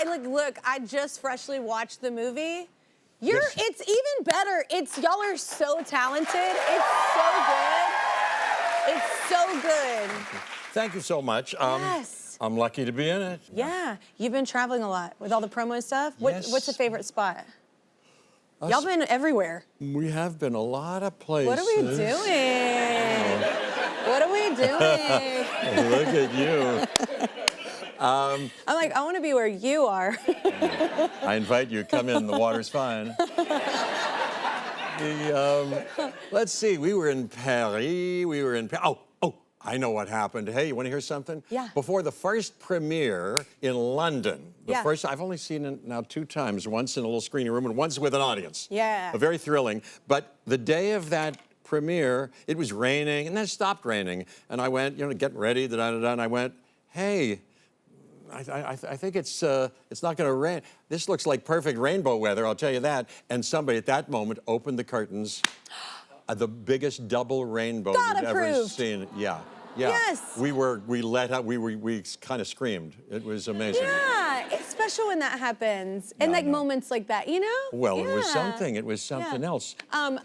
look, I just freshly watched the movie. It's even better. Y'all are so talented. It's so good. It's so good. Thank you so much. Yes. I'm lucky to be in it. Yeah. You've been traveling a lot with all the promo stuff. Yes. What's your favorite spot? Y'all been everywhere. We have been a lot of places. What are we doing? What are we doing? Look at you. I'm like, I want to be where you are. I invite you. Come in. The water's fine. Let's see. We were in Paris. Oh, I know what happened. Hey, you want to hear something? Yeah. Before the first premiere in London, Yeah. I've only seen it now 2 times, once in a little screening room and once with an audience. Yeah. Very thrilling. But the day of that premiere, it was raining, and then it stopped raining. And I went, getting ready, and I went, hey, I think it's not going to rain. This looks like perfect rainbow weather, I'll tell you that. And somebody at that moment opened the curtains. The biggest double rainbow you've ever seen. Yeah. Yes. We let out. We kind of screamed. It was amazing. Yeah, it's special when that happens, and moments like that, Well, it was something. It was something else.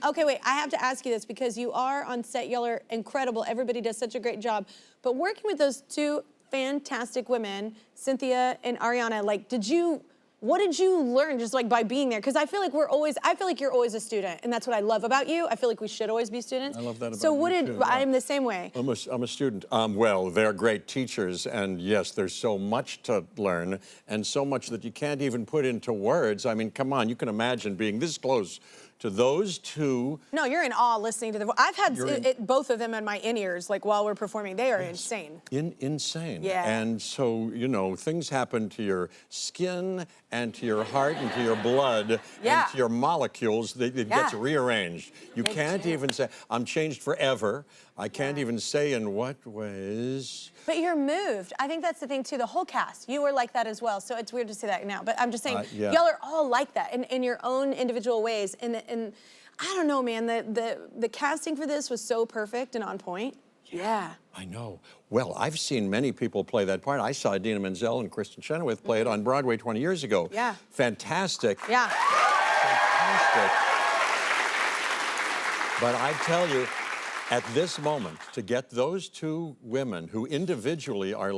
Okay, wait. I have to ask you this because you are on set. Y'all are incredible. Everybody does such a great job. But working with those 2 fantastic women, Cynthia and Ariana, what did you learn just by being there? Because I feel like you're always a student, and that's what I love about you. I feel like we should always be students. I love that about so you, too. I'm the same way. I'm a student. Well, they're great teachers, and yes, there's so much to learn, and so much that you can't even put into words. I mean, come on, you can imagine being this close to those 2. No, you're in awe listening to I've had both of them in my in-ears, while we're performing. They are insane. Insane. Yeah. And so, things happen to your skin and to your heart and to your blood and to your molecules. It gets rearranged. You can't even say, I'm changed forever. I can't even say in what ways. But you're moved. I think that's the thing, too. The whole cast, you were like that as well. So it's weird to say that now. But I'm just saying, y'all are all like that in your own individual ways. And I don't know, man, the casting for this was so perfect and on point. Yeah. I know. Well, I've seen many people play that part. I saw Idina Menzel and Kristen Chenoweth play it on Broadway 20 years ago. Yeah. Fantastic. Yeah. Fantastic. But I tell you, at this moment, to get those 2 women who individually are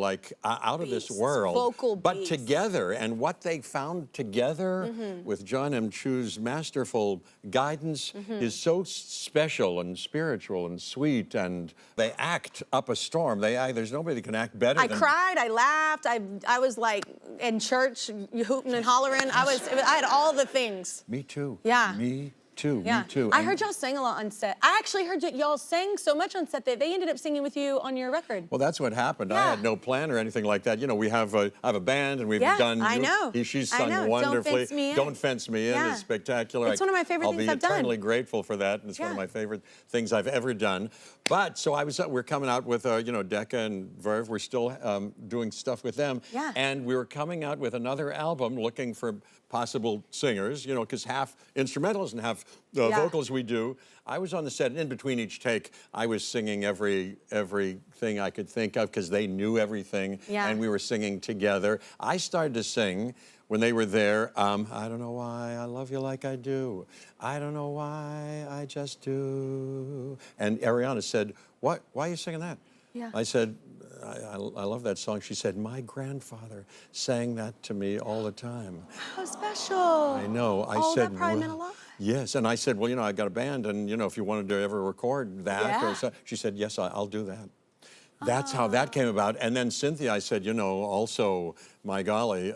out of this world, vocal but beasts. together, and what they found together with John M. Chu's masterful guidance is so special and spiritual and sweet, and they act up a storm. There's nobody that can act better. I cried, I laughed, I was in church hooting and hollering. I had all the things. Me too. Yeah. Me too. Yeah. Me too. I heard y'all sing a lot on set. I actually heard y'all sang so much on set that they ended up singing with you on your record. Well, that's what happened. I had no plan or anything like that. We have I have a band, and we've done. I know. She's sung wonderfully. Don't Fence Me In is spectacular. It's one of my favorite things I've done. I'll be eternally grateful for that, and it's one of my favorite things I've ever done. But so we're coming out with Decca and Verve. We're still doing stuff with them. Yeah. And we were coming out with another album, looking for possible singers, because half instrumentals and half vocals we do. I was on the set, and in between each take, I was singing everything I could think of, because they knew everything, and we were singing together. I started to sing when they were there, I don't know why I love you like I do. I don't know why I just do. And Ariana said, why are you singing that? Yeah. I said, I love that song. She said, my grandfather sang that to me all the time. How special. I know. I said, that probably meant a lot. Yes, and I said, well, I got a band, and, if you wanted to ever record that or so. She said, yes, I'll do that. That's how that came about. And then Cynthia, I said, also, my golly,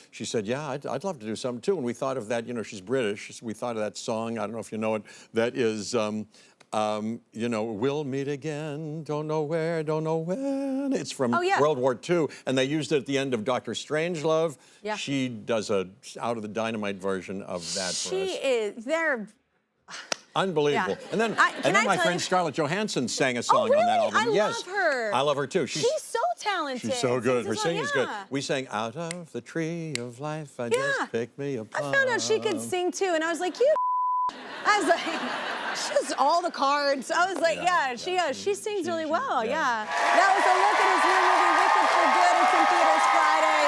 she said, yeah, I'd love to do something too. And we thought of that, she's British. We thought of that song, I don't know if you know it, that is, we'll meet again, don't know where, don't know when. It's from World War II, and they used it at the end of Dr. Strangelove. Yeah. She does a Out of the Dynamite version of that for us. They're unbelievable. Yeah. And then, my friend Scarlett Johansson sang a song really? on that album. I love her. I love her too. She's so talented. She's so good. Her singing's good. We sang Out of the Tree of Life, I just picked me a plum. I found out she could sing too, and I was like, I was like, she has all the cards. I was like, she sings really well, That was a look at his new movie, Wicked for Good. It's in theaters Friday.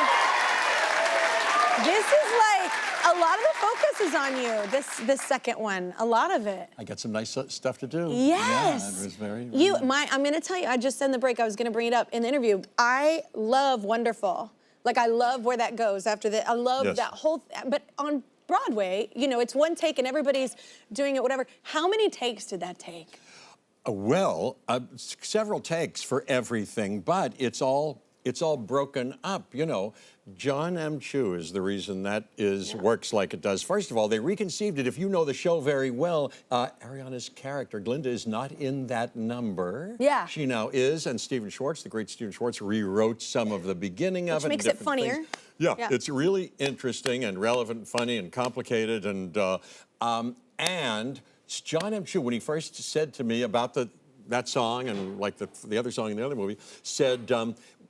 This is like, a lot of the focus is on you, this second one, a lot of it. I got some nice stuff to do. Yes. Yeah, it was very nice. I'm gonna tell you, I just said in the break, I was gonna bring it up in the interview. I love Wonderful. Like, I love where that goes after that. I love that whole, but on Broadway, you know, it's one take and everybody's doing it, whatever. How many takes did that take? Well, several takes for everything, but it's all broken up, you know. John M. Chu is the reason that works like it does. First of all, they reconceived it. If you know the show very well, Ariana's character, Glinda, is not in that number. Yeah. She now is, and Stephen Schwartz, the great Stephen Schwartz, rewrote some of the beginning of it. Which makes it funnier. Things. Yeah, it's really interesting and relevant, funny and complicated, and John M. Chu, when he first said to me about that song and like the other song in the other movie, said,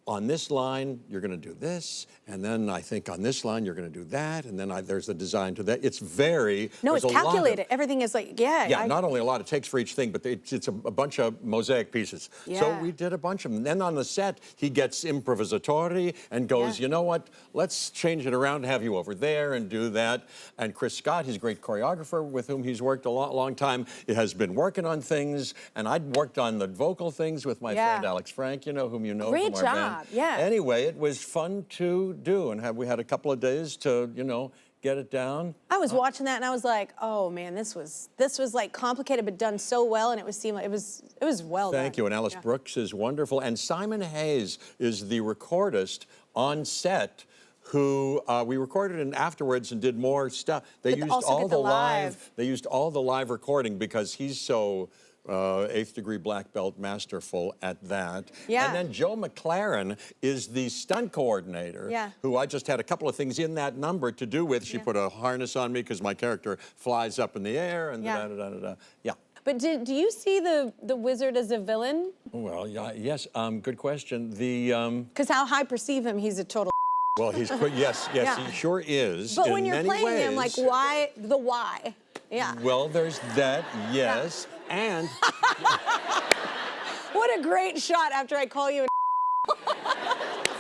on this line, you're going to do this, and then I think on this line, you're going to do that, and then there's the design to that. It's very... No, it's calculated. Everything is like, Yeah, not only a lot of takes for each thing, but it's a bunch of mosaic pieces. Yeah. So we did a bunch of them. Then on the set, he gets improvisatori and goes, you know what, let's change it around and have you over there and do that. And Chris Scott, his great choreographer with whom he's worked a long time, has been working on things, and I'd worked on the vocal things with my friend Alex Frank, you know, whom you know Great from our job. band. Yeah. Anyway, it was fun to do, and we had a couple of days to, you know, get it down. I was watching that and I was like, oh man, this was like complicated but done so well, and it was well done. Thank you, and Alice Brooks is wonderful, and Simon Hayes is the recordist on set who we recorded and afterwards and did more stuff. They used all the live. They used all the live recording because he's so eighth degree black belt masterful at that. Yeah. And then Joe McLaren is the stunt coordinator, who I just had a couple of things in that number to do with. She put a harness on me because my character flies up in the air and da-da-da-da-da. Yeah. But do you see the wizard as a villain? Well, yes, good question. Because how I perceive him, he's a total. Well, yes, he sure is. But when you're playing him, like, why? Yeah. Well, there's that, yes. And what a great shot after I call you.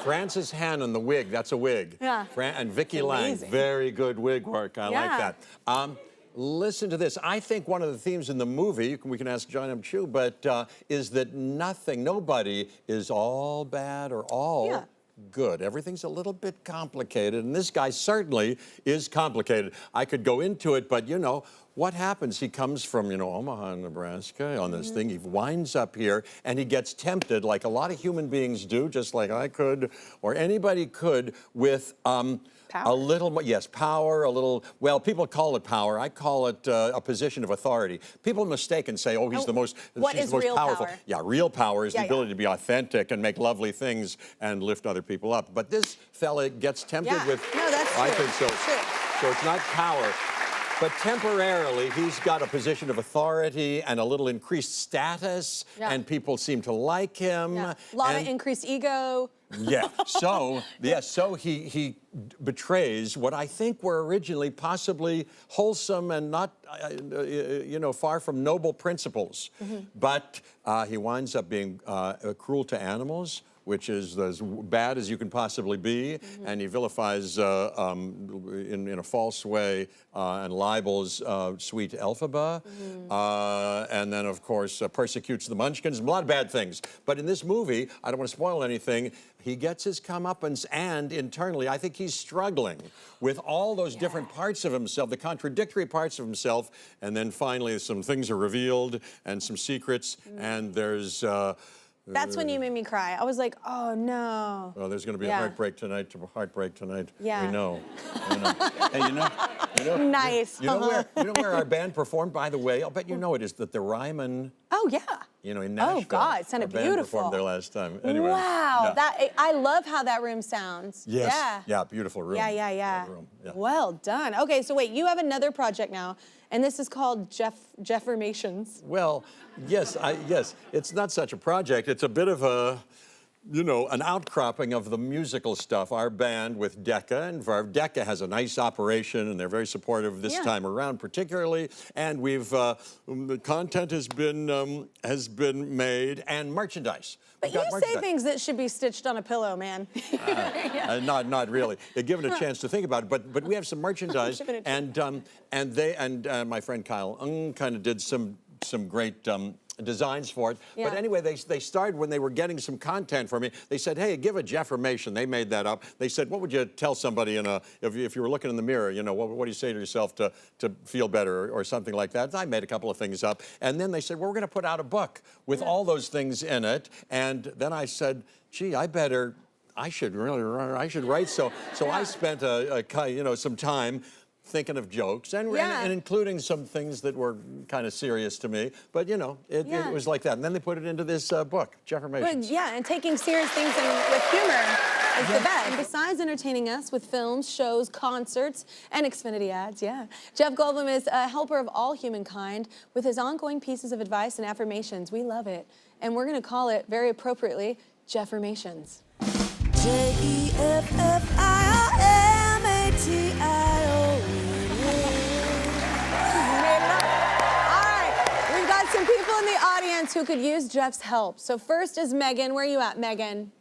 Frances Hannon, the wig, that's a wig. Yeah. And Vicki Lang, very good wig work. I like that. Listen to this. I think one of the themes in the movie, we can ask John M. Chu, but is that nobody is all bad or all good. Everything's a little bit complicated, and this guy certainly is complicated. I could go into it, but you know, what happens? He comes from, you know, Omaha, Nebraska on this thing. He winds up here and he gets tempted, like a lot of human beings do, just like I could, or anybody could, with a little, power, a little, well, people call it power. I call it a position of authority. People mistake and say, oh, he's the most, she's the most powerful. Power? Yeah, real power is the ability to be authentic and make lovely things and lift other people up. But this fella gets tempted with, no, that's true. I think so. True. So it's not power. But temporarily, he's got a position of authority and a little increased status, and people seem to like him. A lot of increased ego. So he betrays what I think were originally possibly wholesome and not, you know, far from noble principles. But he winds up being cruel to animals, which is as bad as you can possibly be, and he vilifies in a false way and libels sweet Elphaba, and then of course persecutes the Munchkins, a lot of bad things. But in this movie, I don't want to spoil anything, he gets his comeuppance, and internally I think he's struggling with all those different parts of himself, the contradictory parts of himself, and then finally some things are revealed and some secrets, and there's that's when you made me cry. I was like, oh no. Well, there's going to be a heartbreak tonight. Yeah. We know. Hey, you know. Nice. You know where our band performed, by the way? I'll bet you know it is the Ryman. Oh yeah. You know, in Nashville. Oh God, it sounded our band beautiful. Performed there last time. Anyway. Wow, I love how that room sounds. Yes. Yeah, beautiful room. Yeah. Room. Well done. Okay, so wait, you have another project now, and this is called Jeffirmations. Well, yes, it's not such a project. It's a bit of a you know, an outcropping of the musical stuff. Our band with Decca, and Decca has a nice operation, and they're very supportive this time around, particularly. And we've the content has been made, and merchandise. But you say things that should be stitched on a pillow, man. Not really. They're given a chance to think about it, but we have some merchandise, and my friend Kyle kind of did some great designs for it. But anyway, they started when they were getting some content for me. They said, hey, give a Jeffirmation. They made that up. They said, what would you tell somebody if you were looking in the mirror, you know, what do you say to yourself to feel better or something like that? And I made a couple of things up. And then they said, well, we're going to put out a book with all those things in it. And then I said, gee, I should write. So I spent some time thinking of jokes and including some things that were kind of serious to me. But, you know, it was like that. And then they put it into this book, Jeffirmations. Yeah, and taking serious things with humor is the best. And besides entertaining us with films, shows, concerts, and Xfinity ads, Jeff Goldblum is a helper of all humankind with his ongoing pieces of advice and affirmations. We love it. And we're going to call it, very appropriately, Jeffirmations. Jeffirmations. Some people in the audience who could use Jeff's help. So first is Megan. Where are you at, Megan?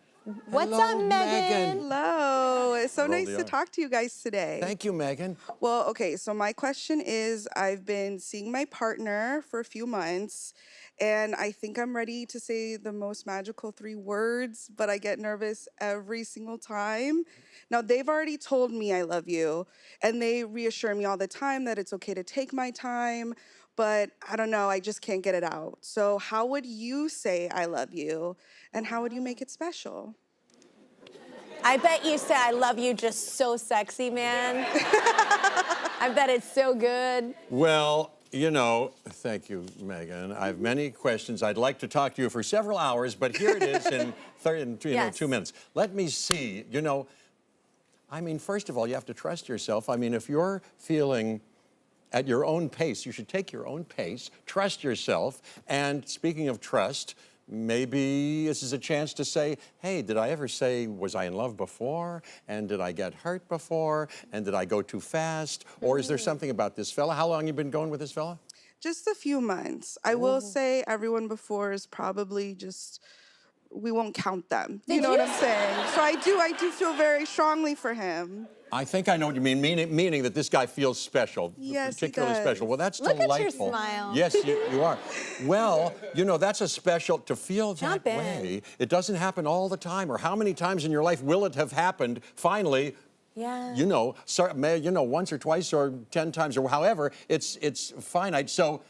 What's up, Megan? Hello. It's so nice to talk to you guys today. Thank you, Megan. Well, okay, so my question is, I've been seeing my partner for a few months, and I think I'm ready to say the most magical 3 words, but I get nervous every single time. Now, they've already told me I love you, and they reassure me all the time that it's okay to take my time, but I don't know, I just can't get it out. So how would you say I love you, and how would you make it special? I bet you say I love you just so sexy, man. I bet it's so good. Well, you know, thank you, Megan. I have many questions. I'd like to talk to you for several hours, but here it is in 2 minutes. Let me see, you know, I mean, first of all, you have to trust yourself. I mean, if you're feeling at your own pace, you should take your own pace, trust yourself, and speaking of trust, maybe this is a chance to say, hey, did I ever say, was I in love before? And did I get hurt before? And did I go too fast? Or is there something about this fella? How long have you been going with this fella? Just a few months. I will say everyone before is probably just, we won't count them. You know what I'm saying? So I do feel very strongly for him. I think I know what you mean, meaning that this guy feels special, yes, particularly he does. special. Well, that's Look delightful. at your smile. Yes, you are. Well, you know, that's a special, to feel that way, it doesn't happen all the time. Or how many times in your life will it have happened, finally, you know, once or twice or 10 times or however, it's finite. So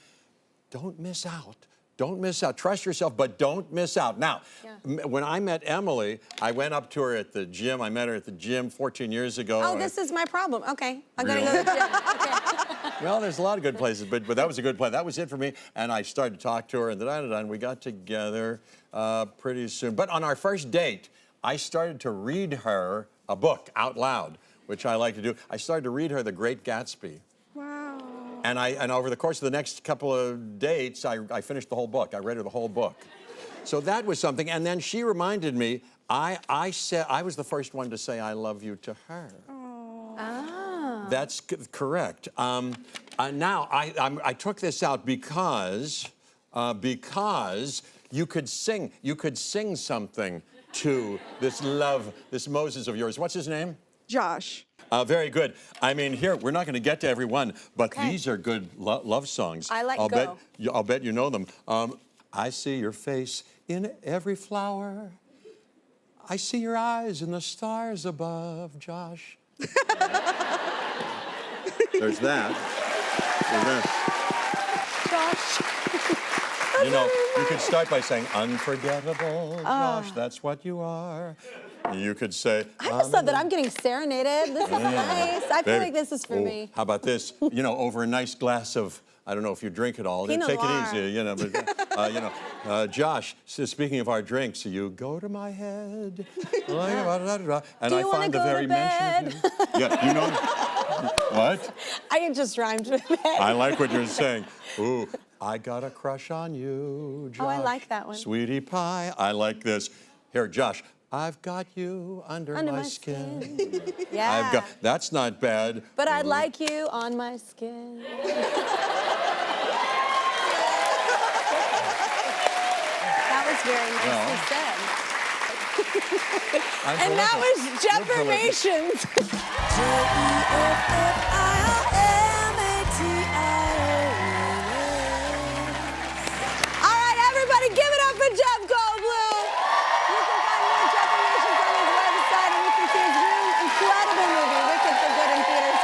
don't miss out. Don't miss out. Trust yourself, but don't miss out. Now, when I met Emily, I went up to her at the gym. I met her at the gym 14 years ago. Oh, this is my problem. Okay, I'm gonna go to the gym. Okay. Well, there's a lot of good places, but that was a good place. That was it for me. And I started to talk to her, and we got together pretty soon. But on our first date, I started to read her a book out loud, which I like to do. I started to read her The Great Gatsby. Wow. And over the course of the next couple of dates, I finished the whole book. I read her the whole book. So that was something. And then she reminded me, I was the first one to say I love you to her. Oh. Ah. That's correct. Now, I took this out because you could sing something to this Moses of yours. What's his name? Josh. Very good. I mean, here, we're not going to get to every one, but these are good love songs. I'll bet you know them. I see your face in every flower. I see your eyes in the stars above, Josh. There's that. Josh. You know, you could start by saying, unforgettable, Josh, that's what you are. You could say, I just love that I'm getting serenaded. This is nice. I feel like this is for me. How about this? You know, over a nice glass of, I don't know if you drink it all. Pinot Take Noir. it easy, you know. Josh, speaking of our drinks, you go to my head. And I find the very mention of you. Yeah, you know. What? I just rhymed with it. I like what you're saying. Ooh, I got a crush on you, Josh. Oh, I like that one. Sweetie pie. I like this. Here, Josh. I've got you under my skin. Yeah. I've got, that's not bad. But I'd like you on my skin. That was very nicely said. And that was Jeffirmations. All right, everybody, give it up for Jeff Goldblum. You can find more Jeffirmations on his website, and you can see his new incredible movie, Wicked, for good in theaters.